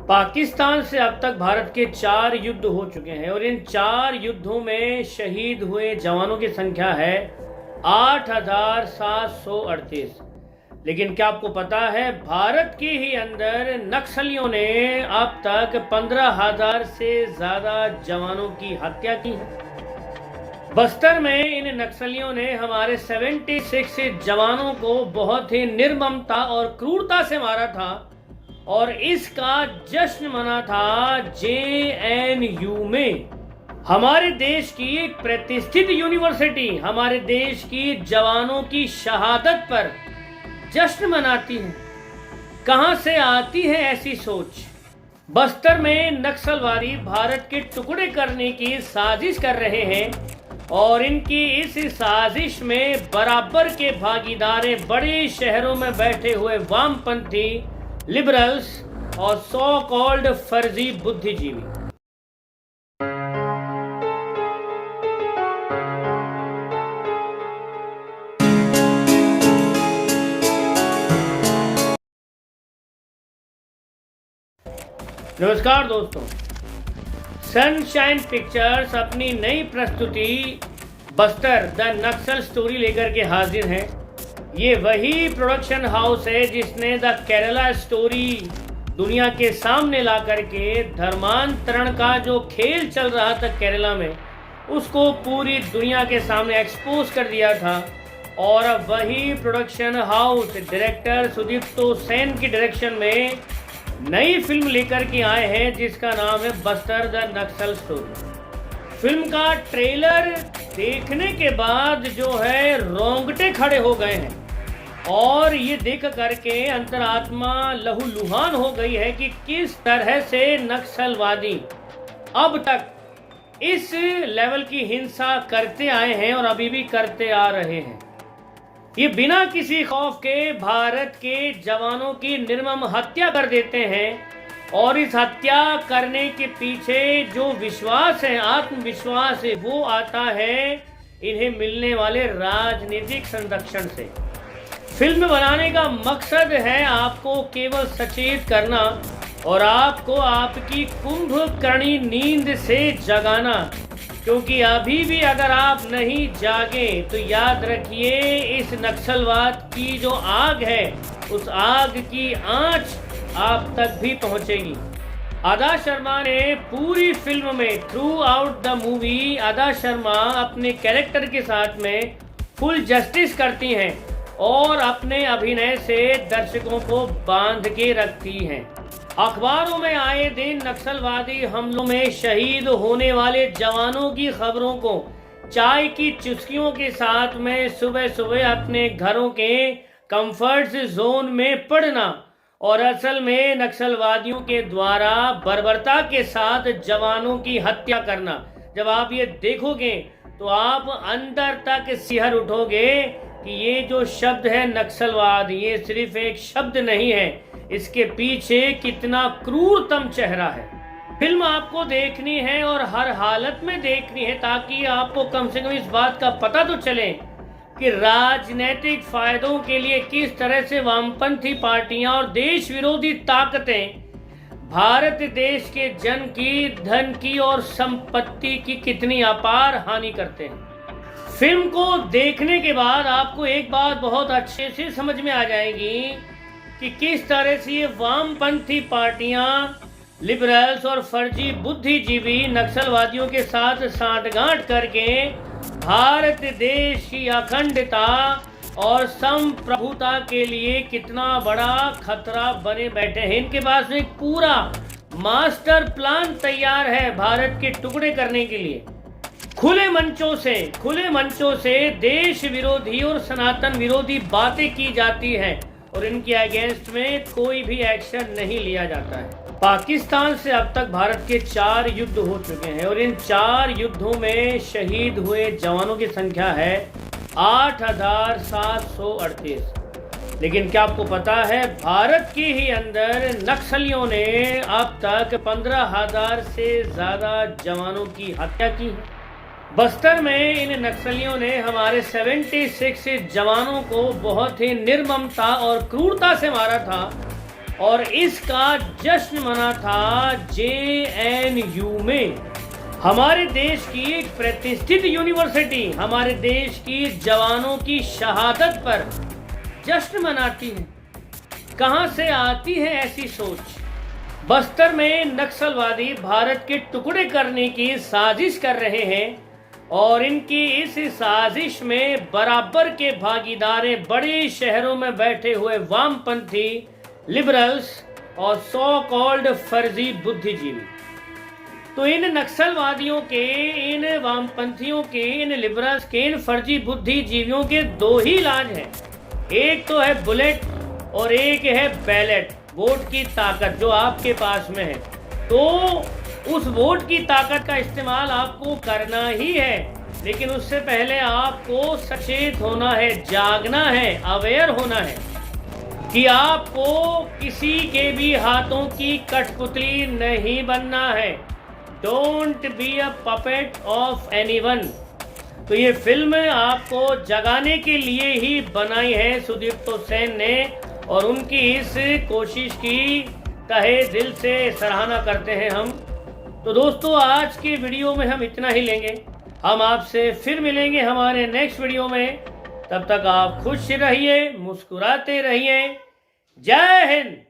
पाकिस्तान से अब तक भारत के 4 युद्ध हो चुके हैं और इन 4 युद्धों में शहीद हुए जवानों की संख्या है 8,738। लेकिन क्या आपको पता है भारत के ही अंदर नक्सलियों ने अब तक 15,000 से ज्यादा जवानों की हत्या की है। बस्तर में इन नक्सलियों ने हमारे 76 जवानों को बहुत ही निर्ममता और क्रूरता से मारा था और इसका जश्न मना था JNU में। हमारे देश की एक प्रतिष्ठित यूनिवर्सिटी हमारे देश की जवानों की शहादत पर जश्न मनाती है। कहां से आती है ऐसी सोच? बस्तर में नक्सलवादी भारत के टुकड़े करने की साजिश कर रहे हैं और इनकी इस साजिश में बराबर के भागीदार बड़े शहरों में बैठे हुए वामपंथी, लिबरल्स और सो कॉल्ड फर्जी बुद्धिजीवी। नमस्कार दोस्तों, सनशाइन पिक्चर्स अपनी नई प्रस्तुति बस्तर द नक्सल स्टोरी लेकर के हाजिर हैं। ये वही प्रोडक्शन हाउस है जिसने द केरला स्टोरी दुनिया के सामने ला करके धर्मांतरण का जो खेल चल रहा था केरला में, उसको पूरी दुनिया के सामने एक्सपोज कर दिया था। और अब वही production house director Sudipto Sen की डायरेक्शन में नई फिल्म लेकर के आए हैं जिसका नाम है Bastar the Naxal story. Film का ट्रेलर देखने के बाद जो है रोंगटे खड़े हो गए हैं और ये देख करके अंतरात्मा लहूलुहान हो गई है कि किस तरह से नक्सलवादी अब तक इस लेवल की हिंसा करते आए हैं और अभी भी करते आ रहे हैं। ये बिना किसी खौफ के भारत के जवानों की निर्मम हत्या कर देते हैं और इस हत्या करने के पीछे जो विश्वास है, आत्मविश्वास है, वो आता है इन्हें मिलने वाले राजनीतिक संरक्षण से। फिल्म बनाने का मकसद है आपको केवल सचेत करना और आपको आपकी कुंभकर्णी नींद से जगाना, क्योंकि अभी भी अगर आप नहीं जागे तो याद रखिए इस नक्सलवाद की जो आग है उस आग की आंच आप तक भी पहुंचेगी। अदा शर्मा ने पूरी फिल्म में थ्रू आउट द मूवी अदा शर्मा अपने कैरेक्टर के साथ में फुल जस्टिस करती हैं और अपने अभिनय से दर्शकों को बांध के रखती हैं। अखबारों में आए दिन नक्सलवादी हमलों में शहीद होने वाले जवानों की खबरों को चाय की चुस्कियों के साथ में सुबह सुबह अपने घरों के कंफर्ट जोन में पड़ना और असल में नक्सलवादियों के द्वारा बर्बरता के साथ जवानों की हत्या करना, जब आप ये देखोगे तो आप अंदर तक सिहर उठोगे कि ये जो शब्द है नक्सलवाद, ये सिर्फ एक शब्द नहीं है, इसके पीछे कितना क्रूरतम चेहरा है। फिल्म आपको देखनी है और हर हालत में देखनी है ताकि आपको कम से कम इस बात का पता तो चले कि राजनीतिक फायदों के लिए किस तरह से वामपंथी पार्टियां और देश विरोधी ताकतें भारत देश के जन की, धन की और संपत्ति की कितनी अपार हानि करते हैं। फिल्म को देखने के बाद आपको एक बात बहुत अच्छे से समझ में आ जाएगी कि किस तरह से ये वामपंथी पार्टियां, लिबरल्स और फर्जी बुद्धिजीवी नक्सलवादियों के साथ सांठगांठ करके भारत देश की अखंडता और संप्रभुता के लिए कितना बड़ा खतरा बने बैठे हैं। इनके पास एक पूरा मास्टर प्लान तैयार है भारत के टुकड़े करने के लिए। खुले मंचों से देश विरोधी और सनातन विरोधी बातें की जाती हैं और इनके अगेंस्ट में कोई भी एक्शन नहीं लिया जाता है। पाकिस्तान से अब तक भारत के 4 युद्ध हो चुके हैं और इन 4 युद्धों में शहीद हुए जवानों की संख्या है 8,738। लेकिन क्या आपको पता है भारत के ही अंदर नक्सलियों ने अब तक 15,000 से ज्यादा जवानों की हत्या की है। बस्तर में इन नक्सलियों ने हमारे 76 जवानों को बहुत ही निर्ममता और क्रूरता से मारा था और इसका जश्न मना था JNU में। हमारे देश की एक प्रतिष्ठित यूनिवर्सिटी हमारे देश की जवानों की शहादत पर जश्न मनाती है। कहां से आती है ऐसी सोच? बस्तर में नक्सलवादी भारत के टुकड़े करने की साजिश कर रहे हैं और इनकी इस साजिश में बराबर के भागीदार बड़े शहरों में बैठे हुए वामपंथी, लिबरल्स और सो कॉल्ड फर्जी बुद्धिजीवी। तो इन नक्सलवादियों के, इन वामपंथियों के, इन लिबरल्स के, इन फर्जी बुद्धिजीवियों के दो ही इलाज हैं। एक तो है बुलेट और एक है बैलेट, वोट की ताकत जो आपके पास में है। तो उस वोट की ताकत का इस्तेमाल आपको करना ही है, लेकिन उससे पहले आपको सचेत होना है, जागना है, अवेयर होना है कि आपको किसी के भी हाथों की कठपुतली नहीं बनना है। Don't be a puppet of anyone. तो ये फिल्म आपको जगाने के लिए ही बनाई है सुदीप्तो सेन ने, और उनकी इस कोशिश की तहे दिल से सराहना करते हैं हम। तो दोस्तों, आज के वीडियो में हम इतना ही लेंगे। हम आपसे फिर मिलेंगे हमारे नेक्स्ट वीडियो में। तब तक आप खुश रहिए, मुस्कुराते रहिए। जय हिंद।